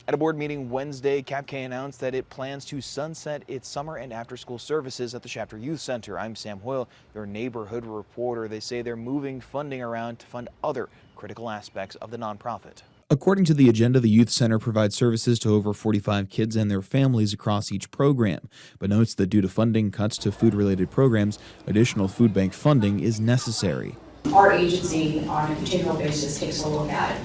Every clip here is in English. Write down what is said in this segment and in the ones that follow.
At a board meeting Wednesday, CAPK announced that it plans to sunset its summer and after-school services at the Shafter Youth Center. I'm Sam Hoyle, your neighborhood reporter. They say they're moving funding around to fund other critical aspects of the nonprofit. According to the agenda, the Youth Center provides services to over 45 kids and their families across each program, but notes that due to funding cuts to food-related programs, additional food bank funding is necessary. Our agency on a continual basis takes a look at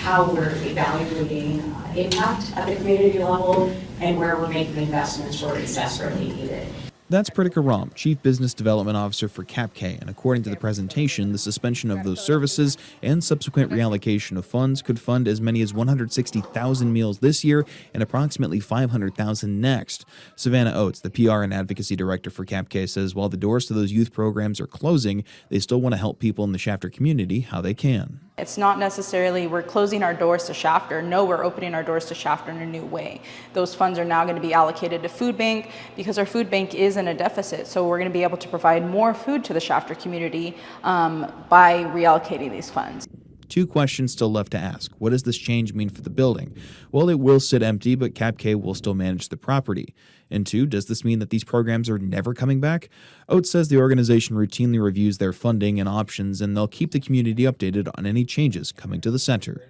how we're evaluating impact at the community level and where we're making investments where it's desperately needed. That's Pritika Ram, Chief Business Development Officer for CAPK, and according to the presentation, the suspension of those services and subsequent reallocation of funds could fund as many as 160,000 meals this year and approximately 500,000 next. Savannah Oates, the PR and Advocacy Director for CAPK, says while the doors to those youth programs are closing, they still want to help people in the Shafter community how they can. It's not necessarily we're closing our doors to Shafter. No, we're opening our doors to Shafter in a new way. Those funds are now going to be allocated to food bank because our food bank is in a deficit. So we're going to be able to provide more food to the Shafter community by reallocating these funds. Two questions still left to ask. What does this change mean for the building? Well, it will sit empty, but CAPK will still manage the property. And two, does this mean that these programs are never coming back? Oates says the organization routinely reviews their funding and options, and they'll keep the community updated on any changes coming to the center.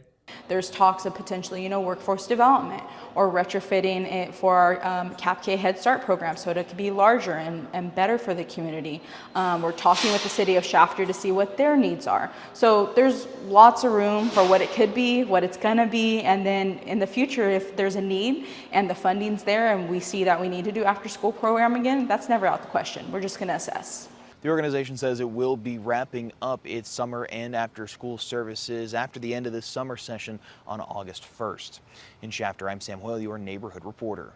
There's talks of potentially, workforce development or retrofitting it for our CAPK Head Start program so it could be larger and better for the community. We're talking with the city of Shafter to see what their needs are. So there's lots of room for what it could be, what it's going to be, and then in the future, if there's a need and the funding's there and we see that we need to do after-school program again, that's never out the question. We're just going to assess. The organization says it will be wrapping up its summer and after-school services after the end of this summer session on August 1st. In Shafter, I'm Sam Hoyle, your neighborhood reporter.